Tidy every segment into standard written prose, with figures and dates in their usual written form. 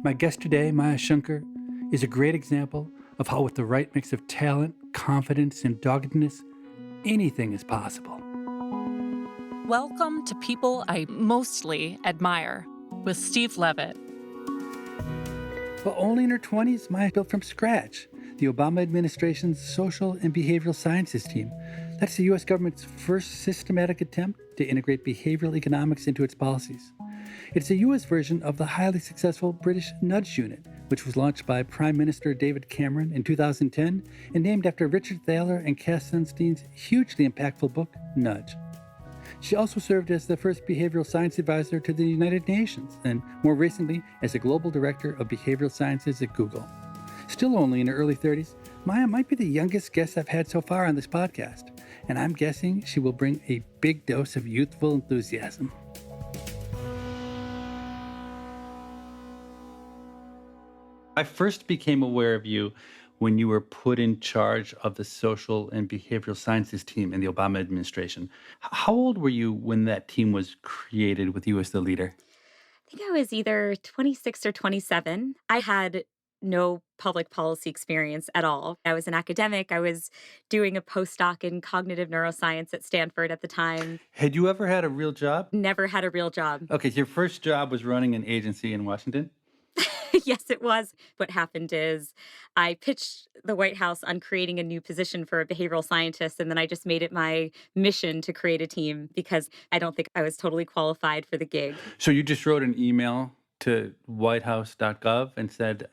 My guest today, Maya Shankar, is a great example of how with the right mix of talent, confidence, and doggedness, anything is possible. Welcome to People I Mostly Admire with Steve Levitt. But only in her 20s, Maya built from scratch the Obama administration's social and behavioral sciences team. That's the U.S. government's first systematic attempt to integrate behavioral economics into its policies. It's a U.S. version of the highly successful British Nudge Unit, which was launched by Prime Minister David Cameron in 2010 and named after Richard Thaler and Cass Sunstein's hugely impactful book, Nudge. She also served as the first behavioral science advisor to the United Nations and, more recently, as a global director of behavioral sciences at Google. Still only in her early 30s, Maya might be the youngest guest I've had so far on this podcast, and I'm guessing she will bring a big dose of youthful enthusiasm. I first became aware of you when you were put in charge of the social and behavioral sciences team in the Obama administration. How old were you when that team was created with you as the leader? I think I was either 26 or 27. I had no public policy experience at all. I was an academic. I was doing a postdoc in cognitive neuroscience at Stanford at the time. Had you ever had a real job? Never had a real job. Okay, so your first job was running an agency in Washington? Yes, it was. What happened is I pitched the White House on creating a new position for a behavioral scientist, and then I just made it my mission to create a team because I don't think I was totally qualified for the gig. So you just wrote an email to whitehouse.gov and said,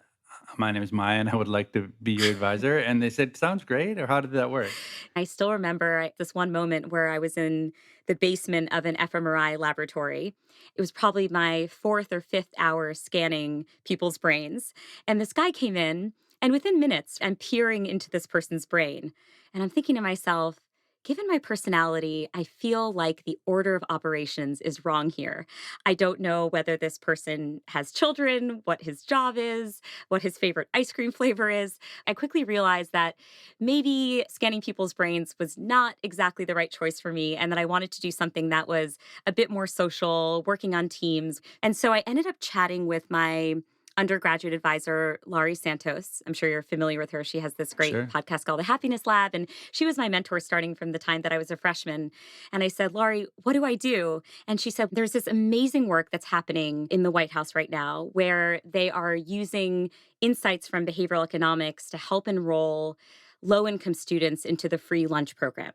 my name is Maya and I would like to be your advisor. And they said, sounds great. Or how did that work? I still remember this one moment where I was in the basement of an fMRI laboratory. It was probably my fourth or fifth hour scanning people's brains. And this guy came in, and within minutes, I'm peering into this person's brain. And I'm thinking to myself, given my personality, I feel like the order of operations is wrong here. I don't know whether this person has children, what his job is, what his favorite ice cream flavor is. I quickly realized that maybe scanning people's brains was not exactly the right choice for me, and that I wanted to do something that was a bit more social, working on teams. And so I ended up chatting with my undergraduate advisor, Laurie Santos. I'm sure you're familiar with her. She has this great Sure. podcast called The Happiness Lab. And she was my mentor starting from the time that I was a freshman. And I said, Laurie, what do I do? And she said, there's this amazing work that's happening in the White House right now where they are using insights from behavioral economics to help enroll low-income students into the free lunch program.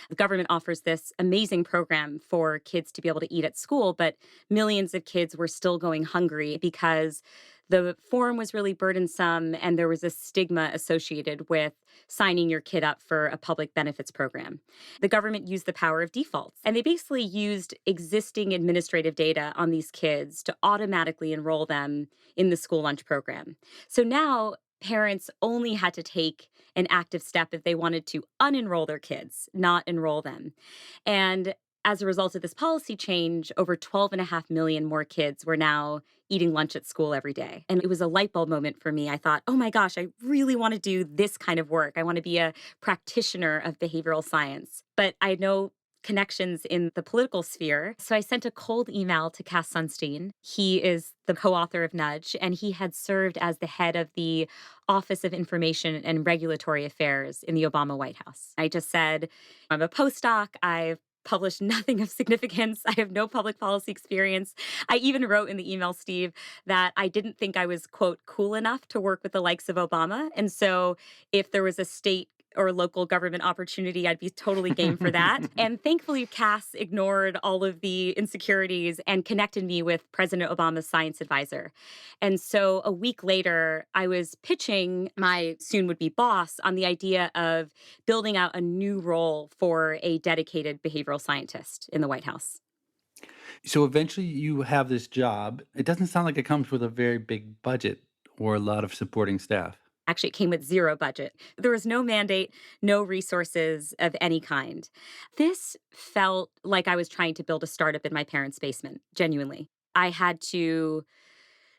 The government offers this amazing program for kids to be able to eat at school, but millions of kids were still going hungry because the form was really burdensome and there was a stigma associated with signing your kid up for a public benefits program. The government used the power of defaults, and they basically used existing administrative data on these kids to automatically enroll them in the school lunch program. So now parents only had to take an active step if they wanted to unenroll their kids, not enroll them. And as a result of this policy change, over 12.5 million more kids were now eating lunch at school every day. And it was a light bulb moment for me. I thought, oh my gosh, I really want to do this kind of work. I want to be a practitioner of behavioral science. But I know connections in the political sphere. So I sent a cold email to Cass Sunstein. He is the co-author of Nudge, and he had served as the head of the Office of Information and Regulatory Affairs in the Obama White House. I just said, I'm a postdoc. I've published nothing of significance. I have no public policy experience. I even wrote in the email, Steve, that I didn't think I was, quote, cool enough to work with the likes of Obama. And so if there was a state or local government opportunity, I'd be totally game for that. And thankfully, Cass ignored all of the insecurities and connected me with President Obama's science advisor. And so a week later, I was pitching my soon-would-be boss on the idea of building out a new role for a dedicated behavioral scientist in the White House. So eventually you have this job. It doesn't sound like it comes with a very big budget or a lot of supporting staff. Actually, it came with zero budget. There was no mandate, no resources of any kind. This felt like I was trying to build a startup in my parents' basement, genuinely. I had to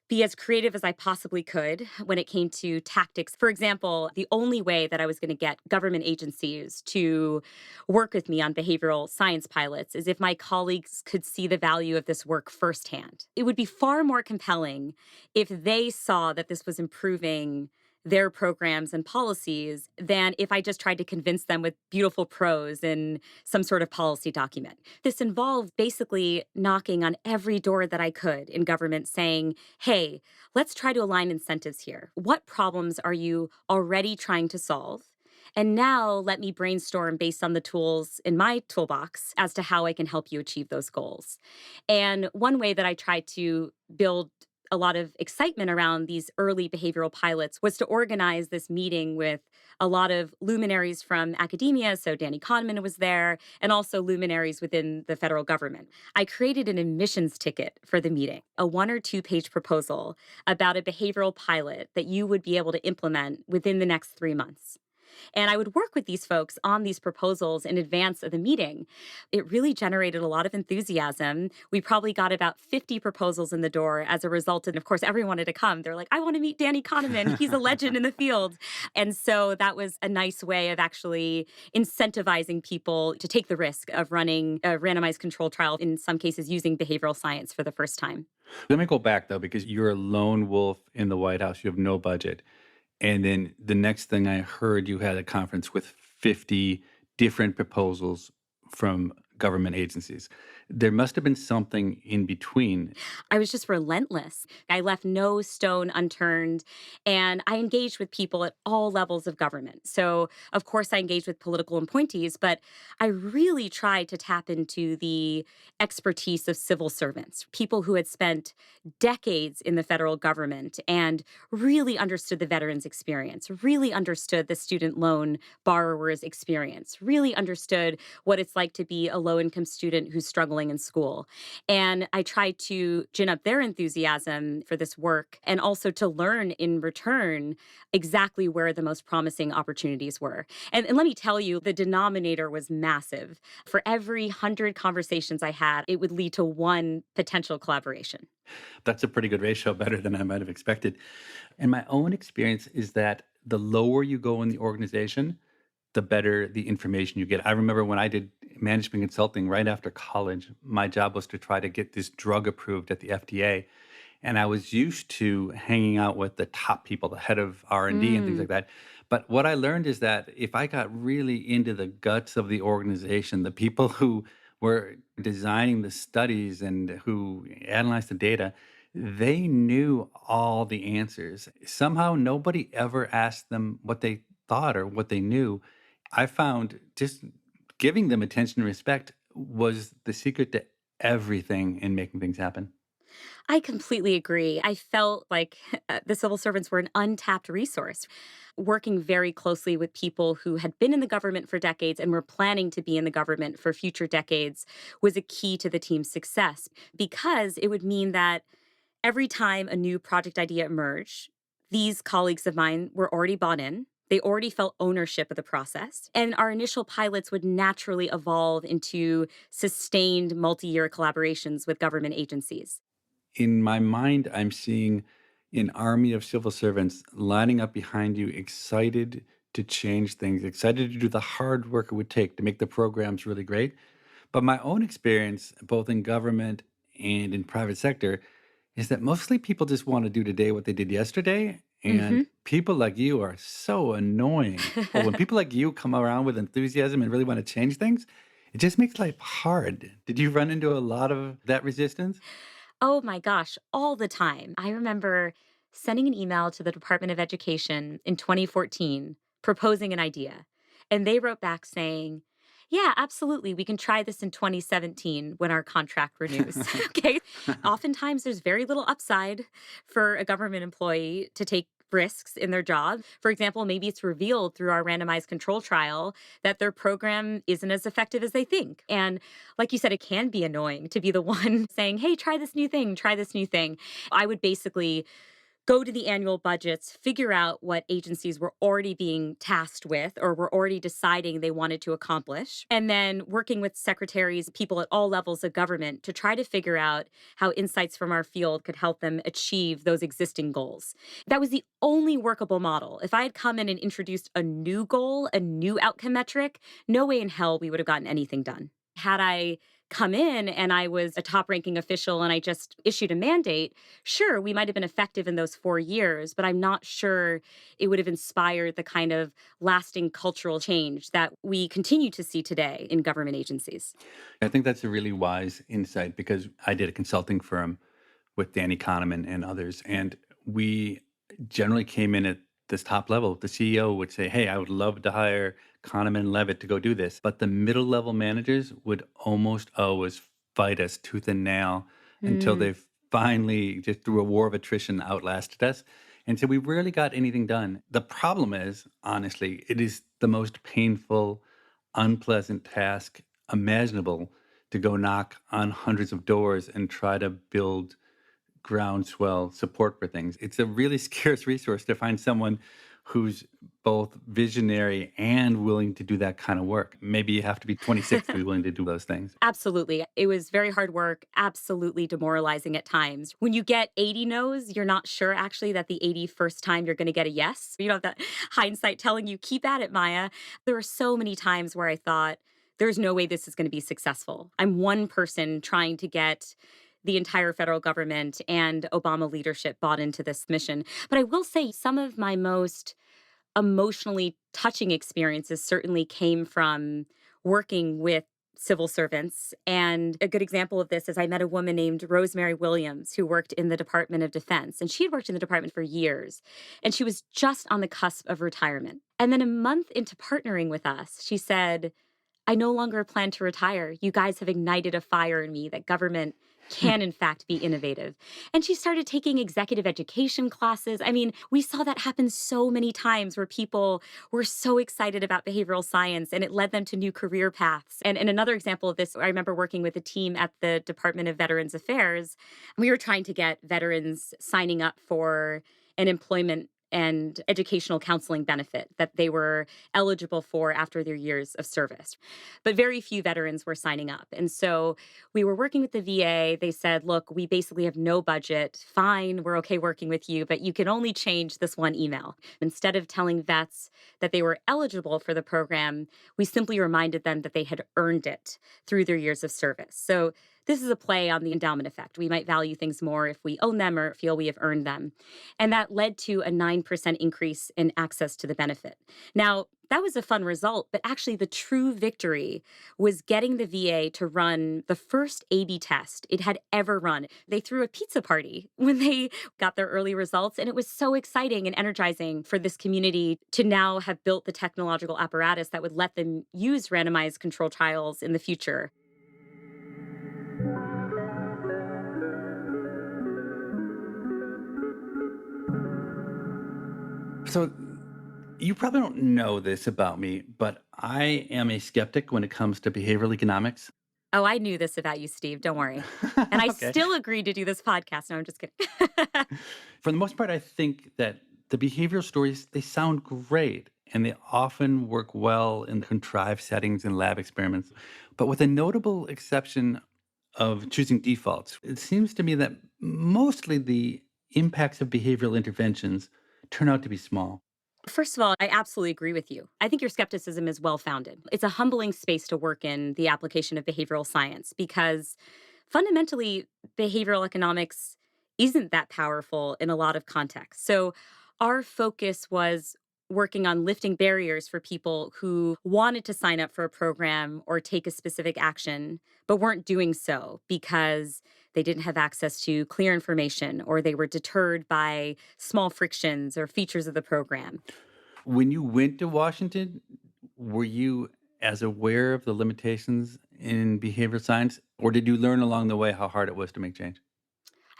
be as creative as I possibly could when it came to tactics. For example, the only way that I was going to get government agencies to work with me on behavioral science pilots is if my colleagues could see the value of this work firsthand. It would be far more compelling if they saw that this was improving their programs and policies than if I just tried to convince them with beautiful prose in some sort of policy document. This involved basically knocking on every door that I could in government saying, hey, let's try to align incentives here. What problems are you already trying to solve? And now let me brainstorm based on the tools in my toolbox as to how I can help you achieve those goals. And one way that I tried to build a lot of excitement around these early behavioral pilots was to organize this meeting with a lot of luminaries from academia. So Danny Kahneman was there, and also luminaries within the federal government. I created an admissions ticket for the meeting, a 1 or 2 page proposal about a behavioral pilot that you would be able to implement within the next 3 months. And I would work with these folks on these proposals in advance of the meeting. It really generated a lot of enthusiasm. We probably got about 50 proposals in the door as a result. And of course, everyone wanted to come. They're like, I want to meet Danny Kahneman. He's a legend in the field. And so that was a nice way of actually incentivizing people to take the risk of running a randomized control trial, in some cases using behavioral science for the first time. Let me go back, though, because you're a lone wolf in the White House. You have no budget. And then the next thing I heard, you had a conference with 50 different proposals from government agencies. There must have been something in between. I was just relentless. I left no stone unturned, and I engaged with people at all levels of government. So, of course, I engaged with political appointees, but I really tried to tap into the expertise of civil servants, people who had spent decades in the federal government and really understood the veterans' experience, really understood the student loan borrowers' experience, really understood what it's like to be a low-income student who's struggling in school. And I tried to gin up their enthusiasm for this work and also to learn in return exactly where the most promising opportunities were. And let me tell you, the denominator was massive. For every 100 conversations I had, it would lead to one potential collaboration. That's a pretty good ratio, better than I might have expected. And my own experience is that the lower you go in the organization, the better the information you get. I remember when I did management consulting right after college, my job was to try to get this drug approved at the FDA. And I was used to hanging out with the top people, the head of R&D and things like that. But what I learned is that if I got really into the guts of the organization, the people who were designing the studies and who analyzed the data, they knew all the answers. Somehow nobody ever asked them what they thought or what they knew. I found just giving them attention and respect was the secret to everything in making things happen. I completely agree. I felt like the civil servants were an untapped resource. Working very closely with people who had been in the government for decades and were planning to be in the government for future decades was a key to the team's success, because it would mean that every time a new project idea emerged, these colleagues of mine were already bought in. They already felt ownership of the process. And our initial pilots would naturally evolve into sustained multi-year collaborations with government agencies. In my mind, I'm seeing an army of civil servants lining up behind you, excited to change things, excited to do the hard work it would take to make the programs really great. But my own experience, both in government and in private sector, is that mostly people just want to do today what they did yesterday. And hmm people like you are so annoying. But when people like you come around with enthusiasm and really want to change things, it just makes life hard. Did you run into a lot of that resistance? Oh my gosh, all the time. I remember sending an email to the Department of Education in 2014 proposing an idea. And they wrote back saying, yeah, absolutely. We can try this in 2017 when our contract renews. Okay. Oftentimes, there's very little upside for a government employee to take risks in their job. For example, maybe it's revealed through our randomized control trial that their program isn't as effective as they think. And like you said, it can be annoying to be the one saying, hey, try this new thing, try this new thing. I would basically go to the annual budgets, figure out what agencies were already being tasked with or were already deciding they wanted to accomplish, and then working with secretaries, people at all levels of government to try to figure out how insights from our field could help them achieve those existing goals. That was the only workable model. If I had come in and introduced a new goal, a new outcome metric, no way in hell we would have gotten anything done. Had I come in and I was a top ranking official and I just issued a mandate, sure, we might have been effective in those 4 years, but I'm not sure it would have inspired the kind of lasting cultural change that we continue to see today in government agencies. I think that's a really wise insight because I did a consulting firm with Danny Kahneman and others, and we generally came in at this top level. The CEO would say, "Hey, I would love to hire Kahneman and Levitt to go do this," but the middle level managers would almost always fight us tooth and nail until Mm. they finally, just through a war of attrition, outlasted us. And so we rarely got anything done. The problem is, honestly, it is the most painful, unpleasant task imaginable to go knock on hundreds of doors and try to build groundswell support for things. It's a really scarce resource to find someone who's both visionary and willing to do that kind of work. Maybe you have to be 26 to be willing to do those things. Absolutely. It was very hard work, absolutely demoralizing at times. When you get 80 no's, you're not sure actually that the 81st time you're going to get a yes. You have that hindsight telling you, keep at it, Maya. There were so many times where I thought, there's no way this is going to be successful. I'm one person trying to get the entire federal government and Obama leadership bought into this mission. But I will say some of my most emotionally touching experiences certainly came from working with civil servants. And a good example of this is I met a woman named Rosemary Williams who worked in the Department of Defense. And she had worked in the department for years. And she was just on the cusp of retirement. And then a month into partnering with us, she said, I no longer plan to retire. You guys have ignited a fire in me that government can, in fact, be innovative. And she started taking executive education classes. I mean, we saw that happen so many times where people were so excited about behavioral science and it led them to new career paths. And another example of this, I remember working with a team at the Department of Veterans Affairs. We were trying to get veterans signing up for an employment and educational counseling benefit that they were eligible for after their years of service. But very few veterans were signing up. And so we were working with the VA. They said, look, we basically have no budget. Fine, we're okay working with you, but you can only change this one email. Instead of telling vets that they were eligible for the program, we simply reminded them that they had earned it through their years of service. So this is a play on the endowment effect. We might value things more if we own them or feel we have earned them. And that led to a 9% increase in access to the benefit. Now, that was a fun result, but actually the true victory was getting the VA to run the first A/B test it had ever run. They threw a pizza party when they got their early results, and it was so exciting and energizing for this community to now have built the technological apparatus that would let them use randomized control trials in the future. So you probably don't know this about me, but I am a skeptic when it comes to behavioral economics. Oh, I knew this about you, Steve. Don't worry. And I Okay. still agreed to do this podcast. No, I'm just kidding. For the most part, I think that the behavioral stories, they sound great and they often work well in contrived settings and lab experiments. But with a notable exception of choosing defaults, it seems to me that mostly the impacts of behavioral interventions turn out to be small. First of all, I absolutely agree with you. I think your skepticism is well founded. It's a humbling space to work in the application of behavioral science because fundamentally, behavioral economics isn't that powerful in a lot of contexts. So, our focus was working on lifting barriers for people who wanted to sign up for a program or take a specific action, but weren't doing so because they didn't have access to clear information or they were deterred by small frictions or features of the program. When you went to Washington, were you as aware of the limitations in behavioral science, or did you learn along the way how hard it was to make change?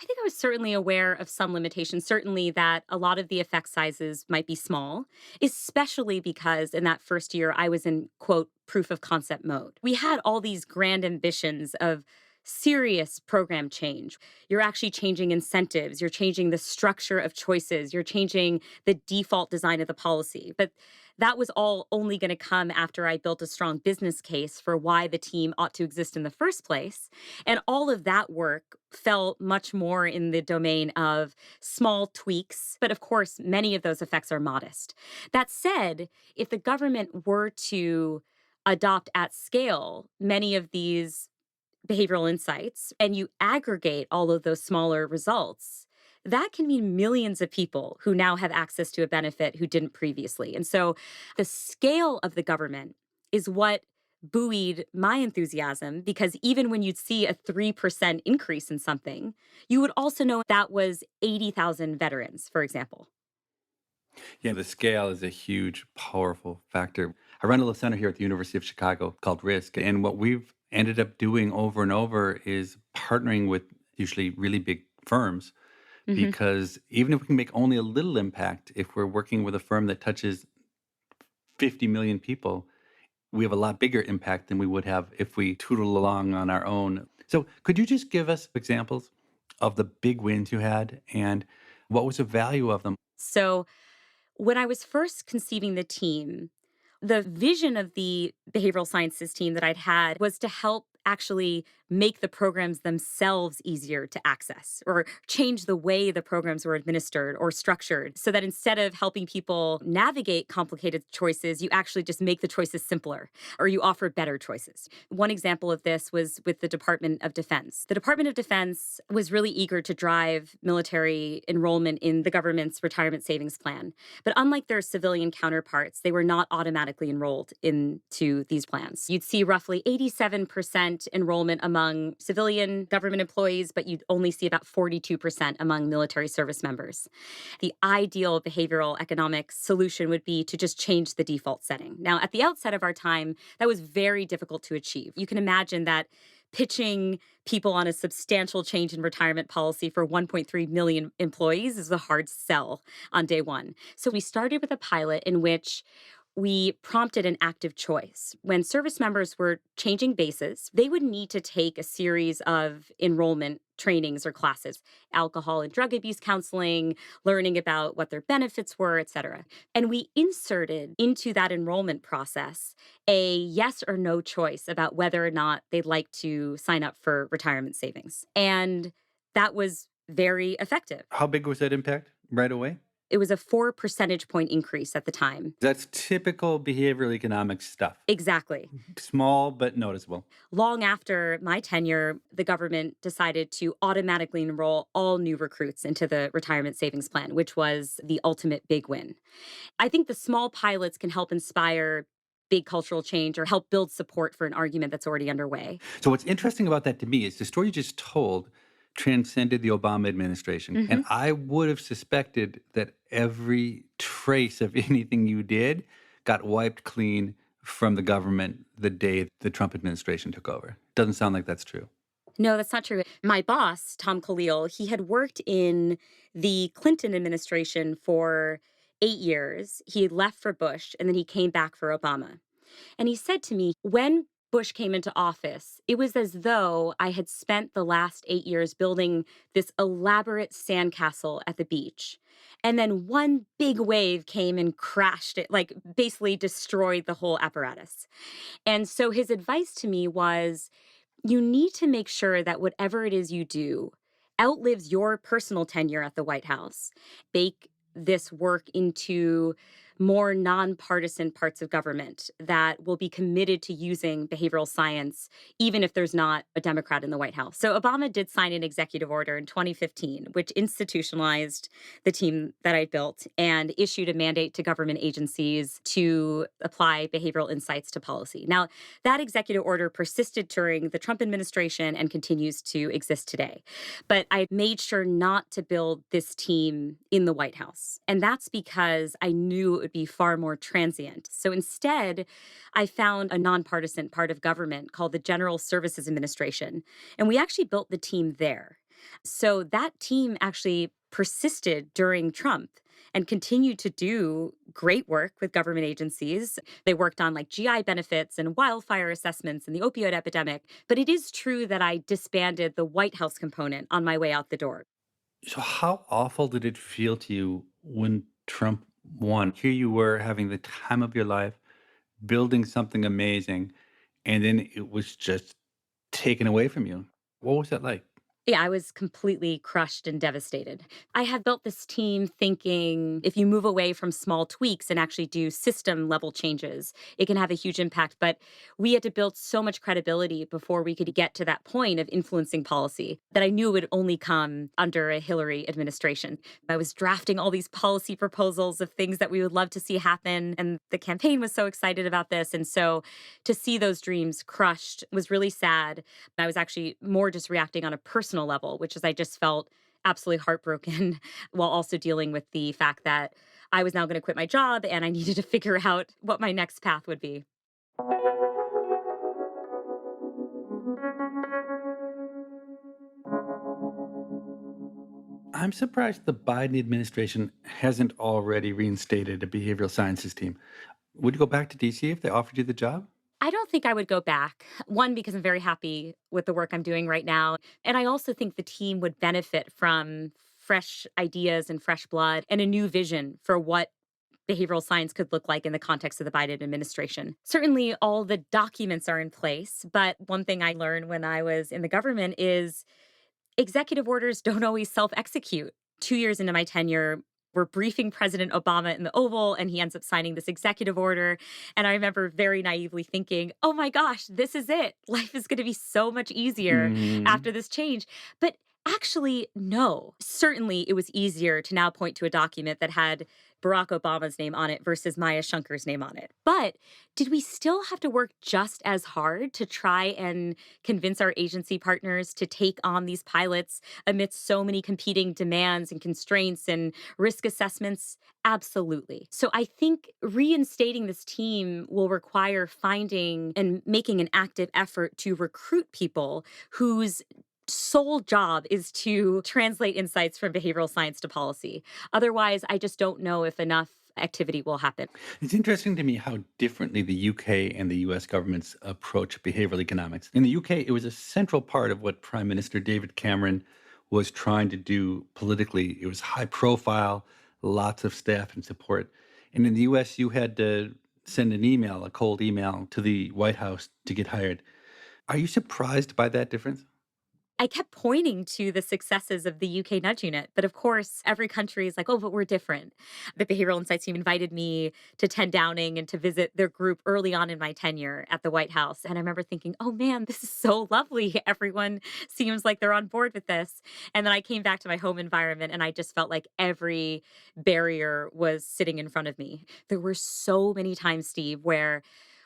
I think I was certainly aware of some limitations, certainly that a lot of the effect sizes might be small, especially because in that first year I was in, quote, proof of concept mode. We had all these grand ambitions of serious program change. You're actually changing incentives, you're changing the structure of choices, you're changing the default design of the policy. But that was all only going to come after I built a strong business case for why the team ought to exist in the first place. And all of that work fell much more in the domain of small tweaks. But of course, many of those effects are modest. That said, if the government were to adopt at scale many of these behavioral insights and you aggregate all of those smaller results, that can mean millions of people who now have access to a benefit who didn't previously. And so the scale of the government is what buoyed my enthusiasm, because even when you'd see a 3% increase in something, you would also know that was 80,000 veterans, for example. Yeah, the scale is a huge, powerful factor. I run a little center here at the University of Chicago called RISC. And what we've ended up doing over and over is partnering with usually really big firms, Hmm. because even if we can make only a little impact, if we're working with a firm that touches 50 million people, we have a lot bigger impact than we would have if we tootle along on our own. So, could you just give us examples of the big wins you had and what was the value of them? So when I was first conceiving the team, the vision of the behavioral sciences team that I'd had was to help actually make the programs themselves easier to access, or change the way the programs were administered or structured, so that instead of helping people navigate complicated choices, you actually just make the choices simpler, or you offer better choices. One example of this was with the Department of Defense. The Department of Defense was really eager to drive military enrollment in the government's retirement savings plan. But unlike their civilian counterparts, they were not automatically enrolled into these plans. You'd see roughly 87% enrollment among civilian government employees, but you'd only see about 42% among military service members. The ideal behavioral economics solution would be to just change the default setting. Now, at the outset of our time, that was very difficult to achieve. You can imagine that pitching people on a substantial change in retirement policy for 1.3 million employees is a hard sell on day one. So we started with a pilot in which we prompted an active choice. When service members were changing bases, they would need to take a series of enrollment trainings or classes, alcohol and drug abuse counseling, learning about what their benefits were, et cetera. And we inserted into that enrollment process a yes or no choice about whether or not they'd like to sign up for retirement savings. And that was very effective. How big was that impact right away? It was a 4 percentage point increase at the time. That's typical behavioral economics stuff. Exactly. Small but noticeable. Long after my tenure, the government decided to automatically enroll all new recruits into the retirement savings plan, which was the ultimate big win. I think the small pilots can help inspire big cultural change or help build support for an argument that's already underway. So what's interesting about that to me is the story you just told transcended the Obama administration. And Hmm. I would have suspected that every trace of anything you did got wiped clean from the government the day the Trump administration took over. Doesn't sound like that's true. No, that's not true. My boss, Tom Khalil, he had worked in the Clinton administration for 8 years. He had left for Bush and then he came back for Obama. And he said to me, when Bush came into office, it was as though I had spent the last 8 years building this elaborate sandcastle at the beach. And then one big wave came and crashed it, like basically destroyed the whole apparatus. And so his advice to me was, you need to make sure that whatever it is you do outlives your personal tenure at the White House. Bake this work into more nonpartisan parts of government that will be committed to using behavioral science, even if there's not a Democrat in the White House. So Obama did sign an executive order in 2015, which institutionalized the team that I built and issued a mandate to government agencies to apply behavioral insights to policy. Now, that executive order persisted during the Trump administration and continues to exist today. But I made sure not to build this team in the White House. And that's because I knew it would be far more transient. So instead, I found a nonpartisan part of government called the General Services Administration. And we actually built the team there. So that team actually persisted during Trump. and continued to do great work with government agencies. They worked on like GI benefits and wildfire assessments and the opioid epidemic. But it is true that I disbanded the White House component on my way out the door. So, how awful did it feel to you when Trump won? Here you were having the time of your life, building something amazing, and then it was just taken away from you. What was that like? Yeah, I was completely crushed and devastated. I had built this team thinking if you move away from small tweaks and actually do system level changes, it can have a huge impact. But we had to build so much credibility before we could get to that point of influencing policy that I knew would only come under a Hillary administration. I was drafting all these policy proposals of things that we would love to see happen. And the campaign was so excited about this. And so to see those dreams crushed was really sad. I was actually more just reacting on a personal level, which is I just felt absolutely heartbroken while also dealing with the fact that I was now going to quit my job and I needed to figure out what my next path would be. I'm surprised the Biden administration hasn't already reinstated a behavioral sciences team. Would you go back to DC if they offered you the job? I don't think I would go back. One, because I'm very happy with the work I'm doing right now. And I also think the team would benefit from fresh ideas and fresh blood and a new vision for what behavioral science could look like in the context of the Biden administration. Certainly, all the documents are in place. But one thing I learned when I was in the government is executive orders don't always self execute. 2 years into my tenure, we're briefing President Obama in the Oval, and he ends up signing this executive order. And I remember very naively thinking, oh my gosh, this is it. Life is going to be so much easier Mhm. after this change. But actually, no. Certainly, it was easier to now point to a document that had Barack Obama's name on it versus Maya Shankar's name on it. But did we still have to work just as hard to try and convince our agency partners to take on these pilots amidst so many competing demands and constraints and risk assessments? Absolutely. So I think reinstating this team will require finding and making an active effort to recruit people whose sole job is to translate insights from behavioral science to policy. Otherwise, I just don't know if enough activity will happen. It's interesting to me how differently the UK and the US governments approach behavioral economics. In the UK, it was a central part of what Prime Minister David Cameron was trying to do politically. It was high profile, lots of staff and support. And in the US, you had to send an email, a cold email to the White House to get hired. Are you surprised by that difference? I kept pointing to the successes of the UK Nudge Unit, but of course, every country is like, oh, but we're different. The Behavioral Insights team invited me to 10 Downing and to visit their group early on in my tenure at the White House. And I remember thinking, oh man, this is so lovely. Everyone seems like they're on board with this. And then I came back to my home environment and I just felt like every barrier was sitting in front of me. There were so many times, Steve, where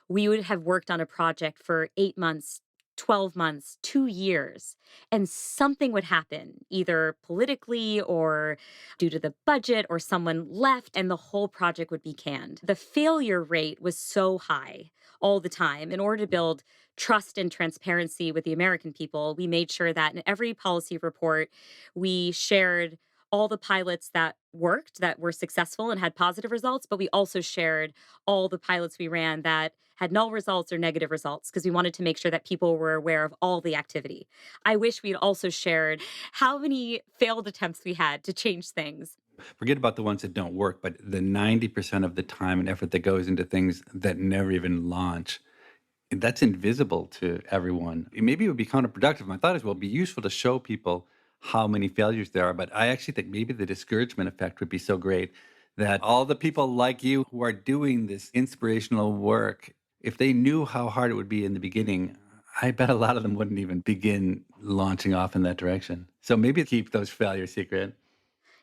we would have worked on a project for 8 months, 12 months, 2 years, and something would happen, either politically or due to the budget, or someone left, and the whole project would be canned. The failure rate was so high all the time. In order to build trust and transparency with the American people, we made sure that in every policy report, we shared all the pilots that worked, that were successful and had positive results, but we also shared all the pilots we ran that had null results or negative results because we wanted to make sure that people were aware of all the activity. I wish we'd also shared how many failed attempts we had to change things. Forget about the ones that don't work, but the 90% of the time and effort that goes into things that never even launch, that's invisible to everyone. Maybe it would be counterproductive. My thought is, well, it'd be useful to show people how many failures there are. But I actually think maybe the discouragement effect would be so great that all the people like you who are doing this inspirational work, if they knew how hard it would be in the beginning, I bet a lot of them wouldn't even begin launching off in that direction. So maybe keep those failures secret.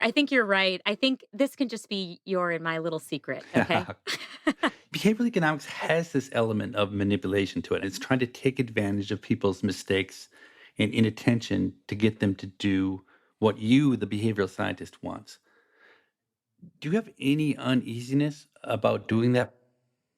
I think you're right. I think this can just be your and my little secret, okay? Behavioral economics has this element of manipulation to it. It's trying to take advantage of people's mistakes and inattention to get them to do what you, the behavioral scientist, wants. Do you have any uneasiness about doing that?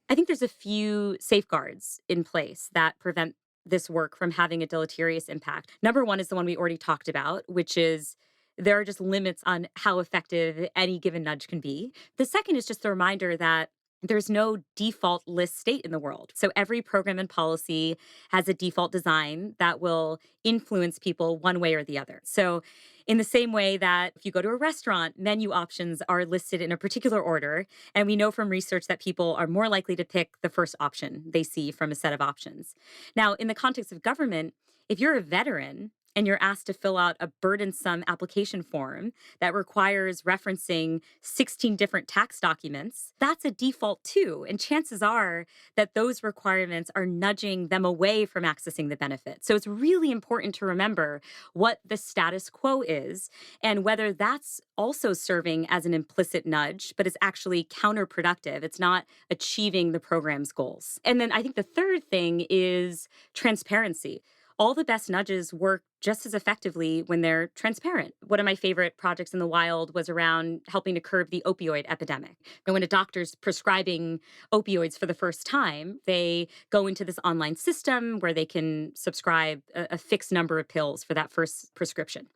I think there's a few safeguards in place that prevent this work from having a deleterious impact. Number one is the one we already talked about, which is there are just limits on how effective any given nudge can be. The second is just a reminder that there's no default list state in the world. So every program and policy has a default design that will influence people one way or the other. So in the same way that if you go to a restaurant, menu options are listed in a particular order, and we know from research that people are more likely to pick the first option they see from a set of options. Now, in the context of government, if you're a veteran and you're asked to fill out a burdensome application form that requires referencing 16 different tax documents, that's a default too. And chances are that those requirements are nudging them away from accessing the benefit. So it's really important to remember what the status quo is and whether that's also serving as an implicit nudge, but it's actually counterproductive. It's not achieving the program's goals. And then I think the third thing is transparency. All the best nudges work just as effectively when they're transparent. One of my favorite projects in the wild was around helping to curb the opioid epidemic. And when a doctor's prescribing opioids for the first time, they go into this online system where they can subscribe a fixed number of pills for that first prescription.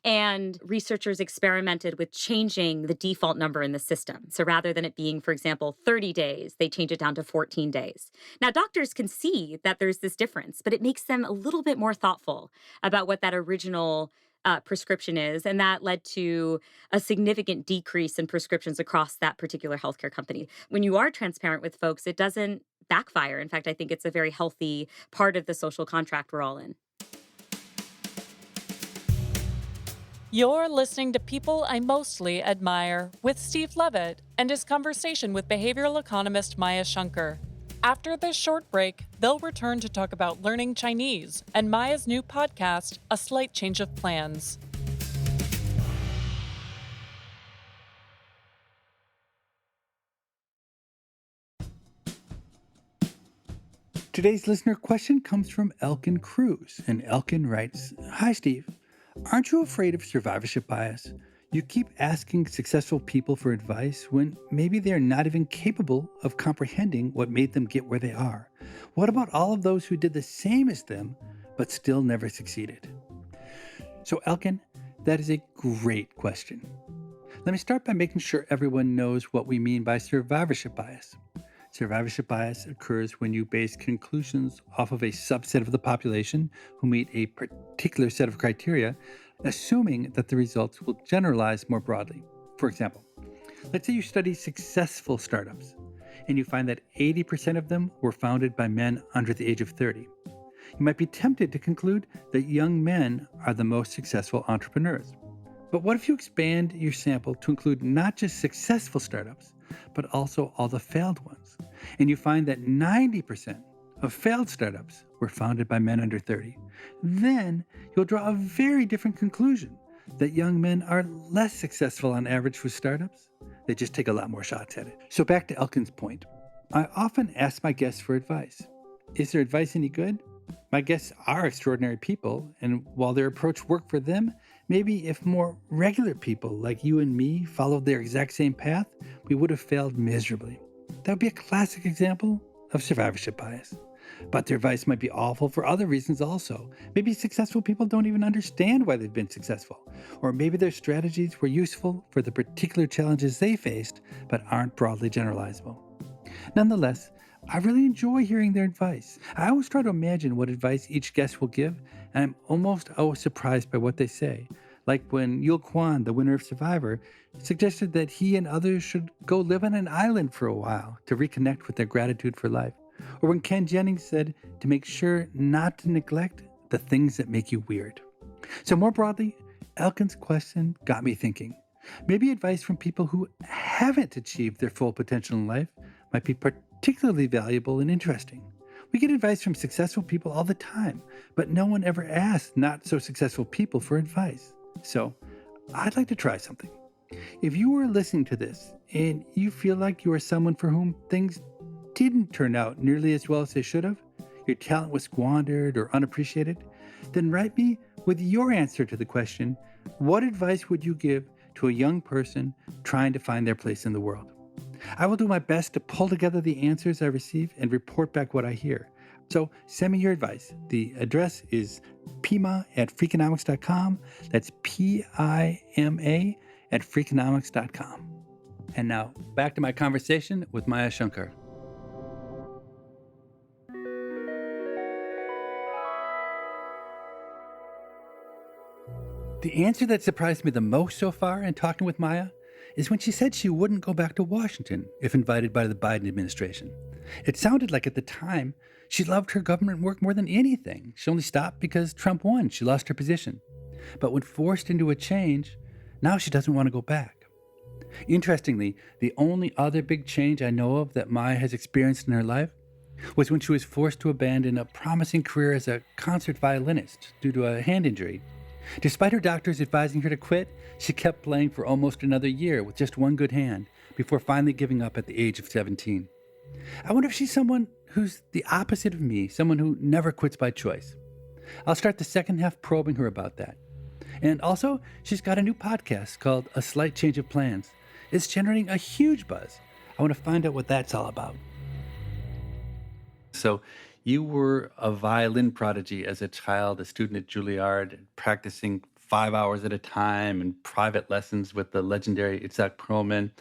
And researchers experimented with changing the default number in the system. So rather than it being, for example, 30 days, they change it down to 14 days. Now, doctors can see that there's this difference, but it makes them a little bit more thoughtful about what that original prescription is. And that led to a significant decrease in prescriptions across that particular healthcare company. When you are transparent with folks, it doesn't backfire. In fact, I think it's a very healthy part of the social contract we're all in. You're listening to People I Mostly Admire with Steve Levitt and his conversation with behavioral economist Maya Shankar. After this short break, they'll return to talk about learning Chinese and Maya's new podcast, A Slight Change of Plans. Today's listener question comes from Elkin Cruz, and Elkin writes, "Hi, Steve. Aren't you afraid of survivorship bias? You keep asking successful people for advice when maybe they're not even capable of comprehending what made them get where they are. What about all of those who did the same as them, but still never succeeded?" So, Elkin, that is a great question. Let me start by making sure everyone knows what we mean by survivorship bias. Survivorship bias occurs when you base conclusions off of a subset of the population who meet a particular set of criteria, assuming that the results will generalize more broadly. For example, let's say you study successful startups, and you find that 80% of them were founded by men under the age of 30. You might be tempted to conclude that young men are the most successful entrepreneurs. But what if you expand your sample to include not just successful startups, but also all the failed ones, and you find that 90% of failed startups were founded by men under 30, then you'll draw a very different conclusion, that young men are less successful on average with startups. They just take a lot more shots at it. So back to Elkin's point. I often ask my guests for advice. Is their advice any good? My guests are extraordinary people, and while their approach worked for them, maybe if more regular people like you and me followed their exact same path, we would have failed miserably. That would be a classic example of survivorship bias. But their advice might be awful for other reasons also. Maybe successful people don't even understand why they've been successful. Or maybe their strategies were useful for the particular challenges they faced, but aren't broadly generalizable. Nonetheless, I really enjoy hearing their advice. I always try to imagine what advice each guest will give, and I'm almost always surprised by what they say. Like when Yul Kwan, the winner of Survivor, suggested that he and others should go live on an island for a while to reconnect with their gratitude for life. Or when Ken Jennings said to make sure not to neglect the things that make you weird. So more broadly, Elkin's question got me thinking. Maybe advice from people who haven't achieved their full potential in life might be particularly valuable and interesting. We get advice from successful people all the time, but no one ever asks not so successful people for advice. So I'd like to try something. If you are listening to this and you feel like you are someone for whom things didn't turn out nearly as well as they should have, your talent was squandered or unappreciated, then write me with your answer to the question, what advice would you give to a young person trying to find their place in the world? I will do my best to pull together the answers I receive and report back what I hear. So send me your advice. The address is pima@freakonomics.com. That's PIMA at freakonomics.com. And now back to my conversation with Maya Shankar. The answer that surprised me the most so far in talking with Maya is when she said she wouldn't go back to Washington if invited by the Biden administration. It sounded like at the time she loved her government work more than anything. She only stopped because Trump won. She lost her position. But when forced into a change, now she doesn't want to go back. Interestingly, the only other big change I know of that Maya has experienced in her life was when she was forced to abandon a promising career as a concert violinist due to a hand injury. Despite her doctors advising her to quit, she kept playing for almost another year with just one good hand before finally giving up at the age of 17. I wonder if she's someone who's the opposite of me, someone who never quits by choice. I'll start the second half probing her about that. And also, she's got a new podcast called A Slight Change of Plans. It's generating a huge buzz. I want to find out what that's all about. So, you were a violin prodigy as a child, a student at Juilliard, practicing 5 hours at a time and private lessons with the legendary Itzhak Perlman.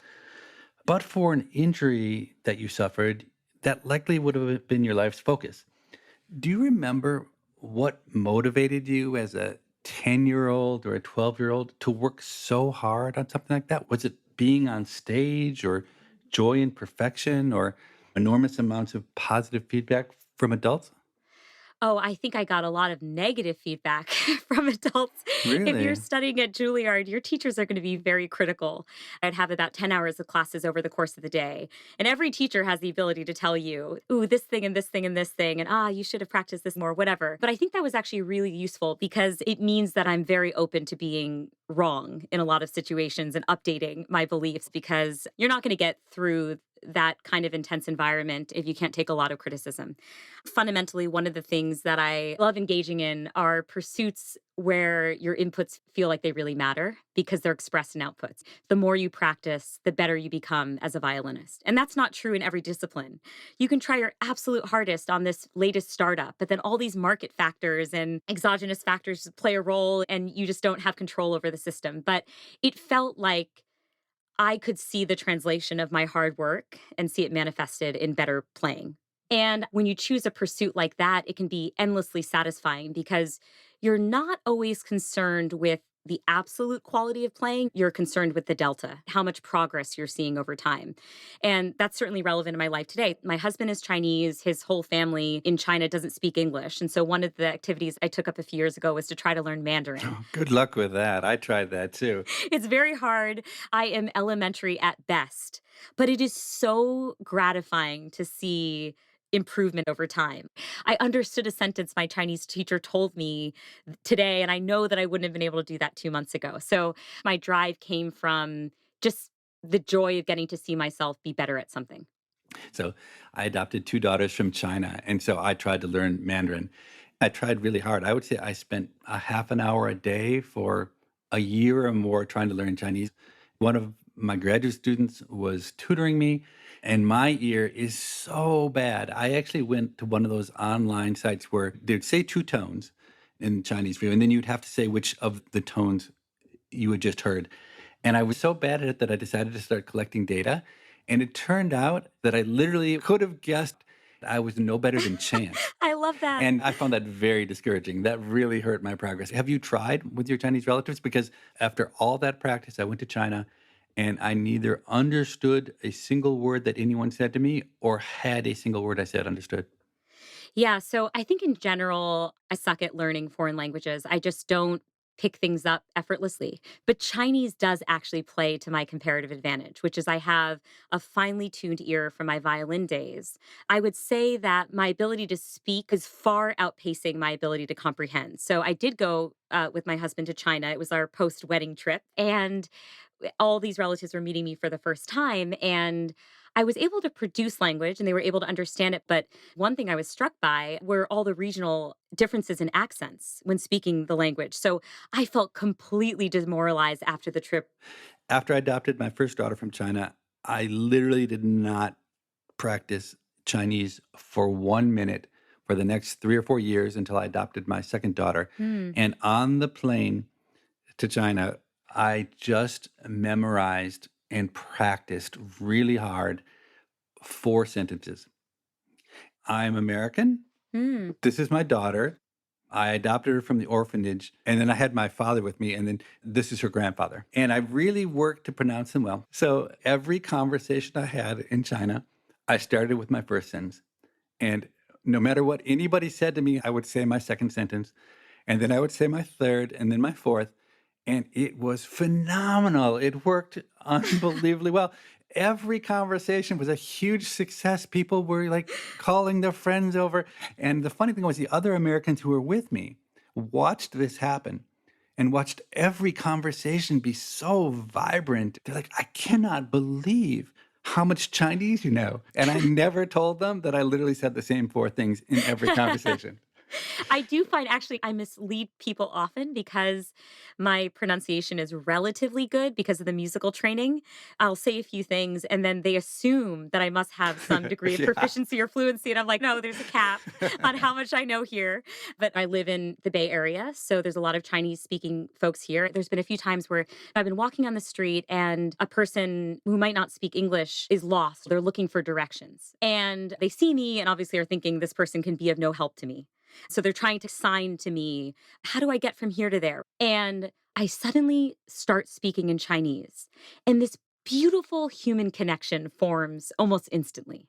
But for an injury that you suffered, that likely would have been your life's focus. Do you remember what motivated you as a 10-year-old or a 12-year-old to work so hard on something like that? Was it being on stage or joy in perfection or enormous amounts of positive feedback from adults? Oh, I think I got a lot of negative feedback from adults. If you're Really? studying at Juilliard, your teachers are going to be very critical. I'd have about 10 hours of classes over the course of the day. And every teacher has the ability to tell you, ooh, this thing and this thing and this thing, and you should have practiced this more, whatever. But I think that was actually really useful because it means that I'm very open to being wrong in a lot of situations and updating my beliefs because you're not going to get through that kind of intense environment if you can't take a lot of criticism. Fundamentally, one of the things that I love engaging in are pursuits where your inputs feel like they really matter because they're expressed in outputs. The more you practice, the better you become as a violinist. And that's not true in every discipline. You can try your absolute hardest on this latest startup, but then all these market factors and exogenous factors play a role and you just don't have control over the system. But it felt like I could see the translation of my hard work and see it manifested in better playing. And when you choose a pursuit like that, it can be endlessly satisfying because you're not always concerned with the absolute quality of playing. You're concerned with the delta, how much progress you're seeing over time. And that's certainly relevant in my life today. My husband is Chinese. His whole family in China doesn't speak English. And so one of the activities I took up a few years ago was to try to learn Mandarin. Oh, good luck with that. I tried that too. It's very hard. I am elementary at best, but it is so gratifying to see improvement over time. I understood a sentence my Chinese teacher told me today, and I know that I wouldn't have been able to do that 2 months ago. So my drive came from just the joy of getting to see myself be better at something. So I adopted two daughters from China, and so I tried to learn Mandarin. I tried really hard. I would say I spent a half an hour a day for a year or more trying to learn Chinese. One of my graduate students was tutoring me, and my ear is so bad. I actually went to one of those online sites where they'd say two tones in Chinese for you, and then you'd have to say which of the tones you had just heard. And I was so bad at it that I decided to start collecting data. And it turned out that I literally could have guessed I was no better than chance. I love that. And I found that very discouraging. That really hurt my progress. Have you tried with your Chinese relatives? Because after all that practice, I went to China and I neither understood a single word that anyone said to me or had a single word I said understood. Yeah, so I think in general, I suck at learning foreign languages. I just don't pick things up effortlessly. But Chinese does actually play to my comparative advantage, which is I have a finely tuned ear from my violin days. I would say that my ability to speak is far outpacing my ability to comprehend. So I did go with my husband to China. It was our post wedding trip. And all these relatives were meeting me for the first time. And I was able to produce language and they were able to understand it. But one thing I was struck by were all the regional differences in accents when speaking the language. So I felt completely demoralized after the trip. After I adopted my first daughter from China, I literally did not practice Chinese for 1 minute for the next 3 or 4 years until I adopted my second daughter. Hmm. And on the plane to China, I just memorized and practiced really hard 4 sentences. I'm American. Hmm. This is my daughter. I adopted her from the orphanage, and then I had my father with me, and then this is her grandfather. And I really worked to pronounce them well. So every conversation I had in China, I started with my first sentence. And no matter what anybody said to me, I would say my second sentence, and then I would say my third, and then my fourth. And it was phenomenal. It worked unbelievably well. Every conversation was a huge success. People were like calling their friends over. And the funny thing was, the other Americans who were with me watched this happen and watched every conversation be so vibrant. They're like, I cannot believe how much Chinese you know. And I never told them that I literally said the same 4 things in every conversation. I do find actually I mislead people often because my pronunciation is relatively good because of the musical training. I'll say a few things and then they assume that I must have some degree of Yeah. proficiency or fluency. And I'm like, no, there's a cap on how much I know here. But I live in the Bay Area. So there's a lot of Chinese speaking folks here. There's been a few times where I've been walking on the street and a person who might not speak English is lost. They're looking for directions and they see me and obviously are thinking this person can be of no help to me. So they're trying to sign to me, how do I get from here to there? And I suddenly start speaking in Chinese. And this beautiful human connection forms almost instantly.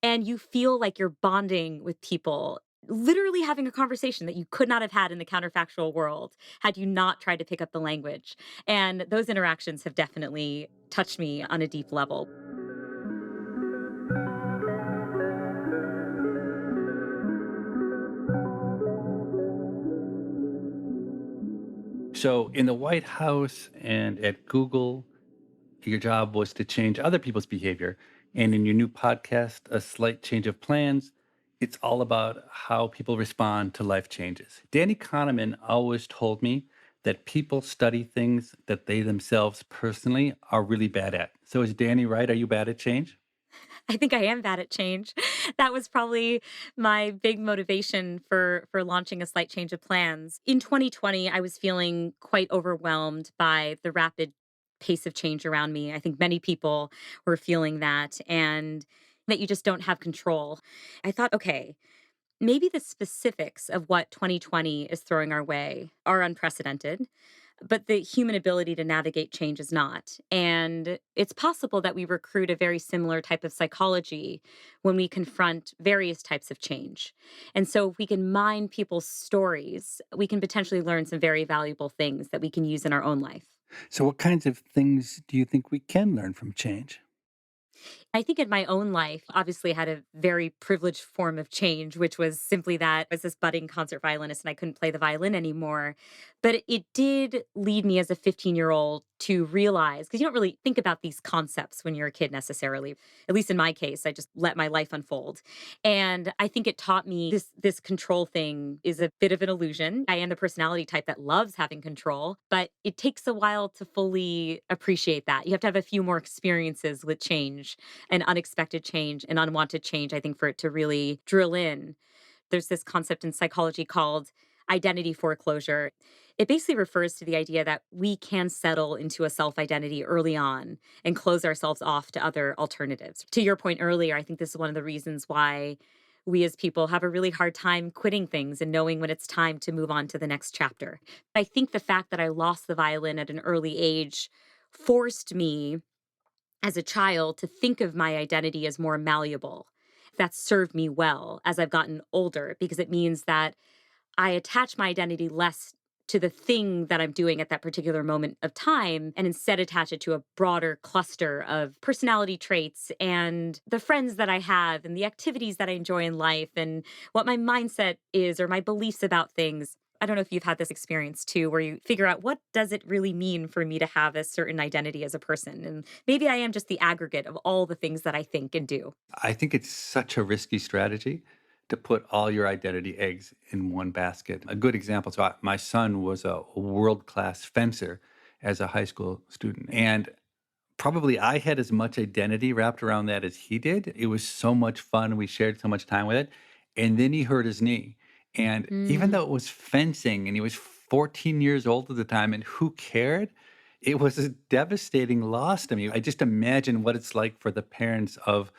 And you feel like you're bonding with people, literally having a conversation that you could not have had in the counterfactual world had you not tried to pick up the language. And those interactions have definitely touched me on a deep level. So in the White House and at Google, your job was to change other people's behavior. And in your new podcast, A Slight Change of Plans, it's all about how people respond to life changes. Danny Kahneman always told me that people study things that they themselves personally are really bad at. So is Danny right? Are you bad at change? I think I am bad at change. That was probably my big motivation for launching A Slight Change of Plans. In 2020, I was feeling quite overwhelmed by the rapid pace of change around me. I think many people were feeling that and that you just don't have control. I thought, okay, maybe the specifics of what 2020 is throwing our way are unprecedented, but the human ability to navigate change is not. And it's possible that we recruit a very similar type of psychology when we confront various types of change. And so, if we can mine people's stories, we can potentially learn some very valuable things that we can use in our own life. So what kinds of things do you think we can learn from change? I think in my own life, obviously, I had a very privileged form of change, which was simply that I was this budding concert violinist and I couldn't play the violin anymore. But it did lead me as a 15-year-old to realize, because you don't really think about these concepts when you're a kid necessarily. At least in my case, I just let my life unfold. And I think it taught me this control thing is a bit of an illusion. I am the personality type that loves having control, but it takes a while to fully appreciate that. You have to have a few more experiences with change and unexpected change and unwanted change, I think, for it to really drill in. There's this concept in psychology called identity foreclosure. It basically refers to the idea that we can settle into a self identity early on and close ourselves off to other alternatives. To your point earlier, I think this is one of the reasons why we as people have a really hard time quitting things and knowing when it's time to move on to the next chapter. I think the fact that I lost the violin at an early age forced me as a child to think of my identity as more malleable. That served me well as I've gotten older because it means that I attach my identity less to the thing that I'm doing at that particular moment of time and instead attach it to a broader cluster of personality traits and the friends that I have and the activities that I enjoy in life and what my mindset is or my beliefs about things. I don't know if you've had this experience too, where you figure out what does it really mean for me to have a certain identity as a person? And maybe I am just the aggregate of all the things that I think and do. I think it's such a risky strategy to put all your identity eggs in one basket. A good example, my son was a world-class fencer as a high school student. And probably I had as much identity wrapped around that as he did. It was so much fun. We shared so much time with it. and then he hurt his knee. And even Mm. though it was fencing and he was 14 years old at the time, and who cared? It was a devastating loss to me. I just imagine what it's like for the parents of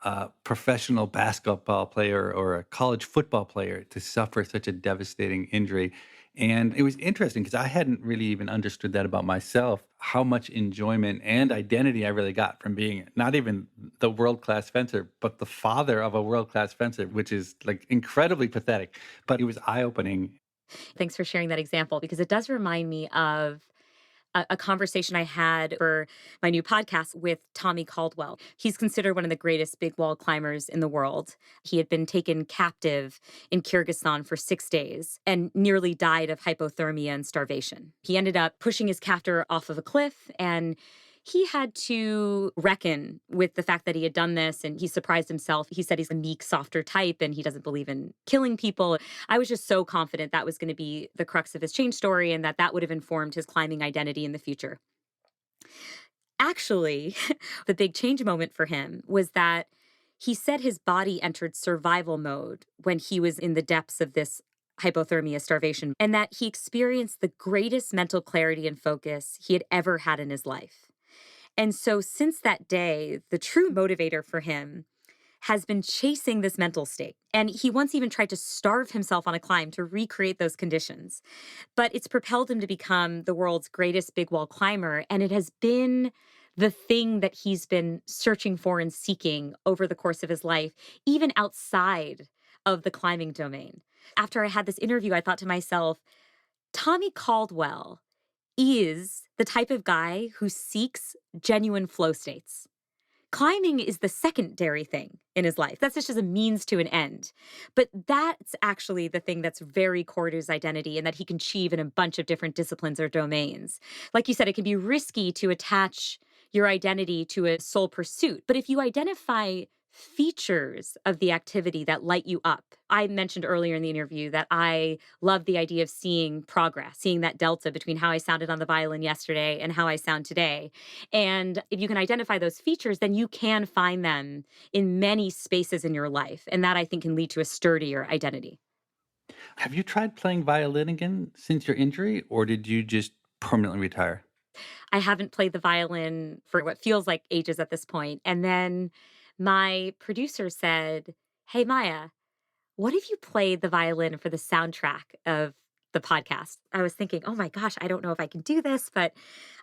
a professional basketball player or a college football player to suffer such a devastating injury. And it was interesting because I hadn't really even understood that about myself, how much enjoyment and identity I really got from being not even the world class fencer, but the father of a world class fencer, which is like incredibly pathetic. But it was eye opening. Thanks for sharing that example because it does remind me of a conversation I had for my new podcast with Tommy Caldwell. He's considered one of the greatest big wall climbers in the world. He had been taken captive in Kyrgyzstan for 6 days and nearly died of hypothermia and starvation. He ended up pushing his captor off of a cliff, and he had to reckon with the fact that he had done this, and he surprised himself. He said he's a meek, softer type and he doesn't believe in killing people. I was just so confident that was going to be the crux of his change story and that would have informed his climbing identity in the future. Actually, the big change moment for him was that he said his body entered survival mode when he was in the depths of this hypothermia starvation, and that he experienced the greatest mental clarity and focus he had ever had in his life. And so since that day, the true motivator for him has been chasing this mental state. And he once even tried to starve himself on a climb to recreate those conditions. But it's propelled him to become the world's greatest big wall climber. And it has been the thing that he's been searching for and seeking over the course of his life, even outside of the climbing domain. After I had this interview, I thought to myself, Tommy Caldwell is the type of guy who seeks genuine flow states. Climbing is the secondary thing in his life. That's just as a means to an end. But that's actually the thing that's very core to his identity and that he can achieve in a bunch of different disciplines or domains. Like you said, it can be risky to attach your identity to a sole pursuit. But if you identify features of the activity that light you up. I mentioned earlier in the interview that I love the idea of seeing progress, seeing that delta between how I sounded on the violin yesterday and how I sound today. And if you can identify those features, then you can find them in many spaces in your life. And that I think can lead to a sturdier identity. Have you tried playing violin again since your injury, or did you just permanently retire? I haven't played the violin for what feels like ages at this point. And then my producer said, "Hey, Maya, what if you played the violin for the soundtrack of the podcast?" I was thinking, oh my gosh, I don't know if I can do this, but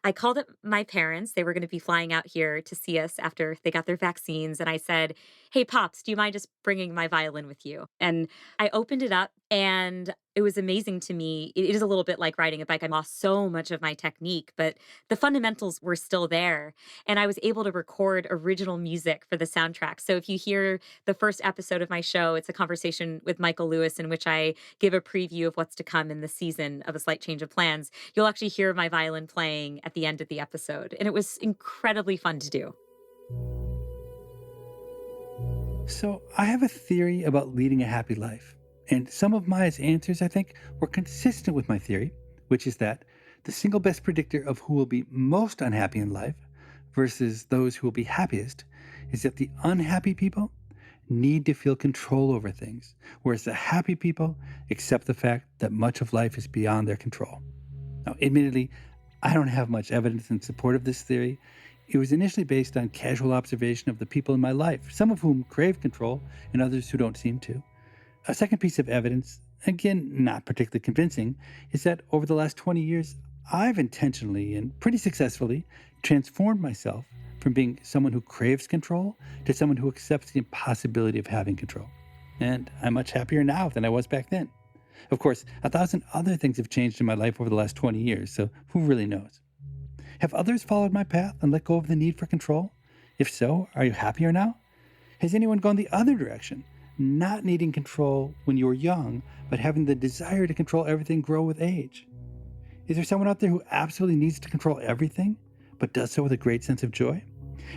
I called up my parents. They were going to be flying out here to see us after they got their vaccines. And I said, "Hey, Pops, do you mind just bringing my violin with you?" And I opened it up and it was amazing to me. It is a little bit like riding a bike. I lost so much of my technique, but the fundamentals were still there. And I was able to record original music for the soundtrack. So if you hear the first episode of my show, it's a conversation with Michael Lewis in which I give a preview of what's to come in the season of A Slight Change of Plans. You'll actually hear my violin playing at the end of the episode. And it was incredibly fun to do. So, I have a theory about leading a happy life. And some of Maya's answers, I think, were consistent with my theory, which is that the single best predictor of who will be most unhappy in life versus those who will be happiest is that the unhappy people need to feel control over things, whereas the happy people accept the fact that much of life is beyond their control. Now, admittedly, I don't have much evidence in support of this theory. It was initially based on casual observation of the people in my life, some of whom crave control and others who don't seem to. A second piece of evidence, again, not particularly convincing, is that over the last 20 years, I've intentionally and pretty successfully transformed myself from being someone who craves control to someone who accepts the impossibility of having control. And I'm much happier now than I was back then. Of course, 1,000 other things have changed in my life over the last 20 years, so who really knows? Have others followed my path and let go of the need for control? If so, are you happier now? Has anyone gone the other direction? Not needing control when you were young, but having the desire to control everything grow with age? Is there someone out there who absolutely needs to control everything, but does so with a great sense of joy?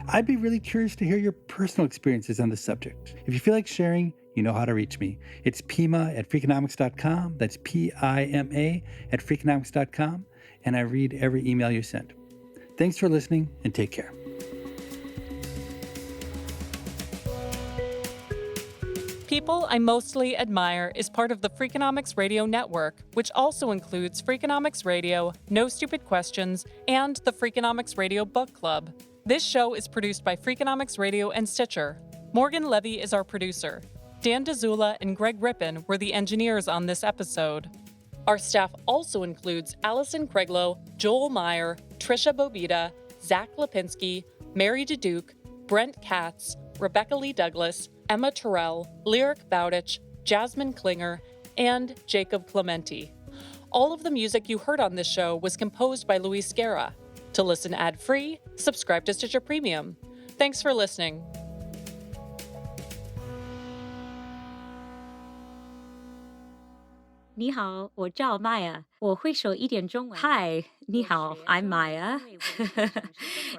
I'd be really curious to hear your personal experiences on this subject. If you feel like sharing, you know how to reach me. It's pima@freakonomics.com. That's PIMA at freakonomics.com. And I read every email you send. Thanks for listening and take care. People I Mostly Admire is part of the Freakonomics Radio Network, which also includes Freakonomics Radio, No Stupid Questions, and the Freakonomics Radio Book Club. This show is produced by Freakonomics Radio and Stitcher. Morgan Levy is our producer. Dan DeZula and Greg Rippin were the engineers on this episode. Our staff also includes Allison Craiglow, Joel Meyer, Trisha Bobita, Zach Lipinski, Mary DeDuke, Brent Katz, Rebecca Lee Douglas, Emma Terrell, Lyric Bowditch, Jasmine Klinger, and Jacob Clementi. All of the music you heard on this show was composed by Luis Guerra. To listen ad-free, subscribe to Stitcher Premium. Thanks for listening. 你好，我叫 Maya，我会说一点中文。Hi, 你好, I'm Maya,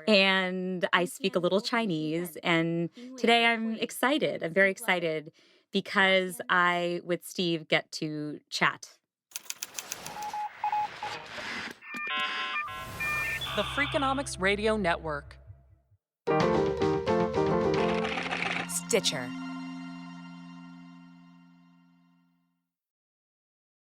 and I speak a little Chinese. And today I'm excited. I'm very excited because I, with Steve, get to chat. The Freakonomics Radio Network. Stitcher.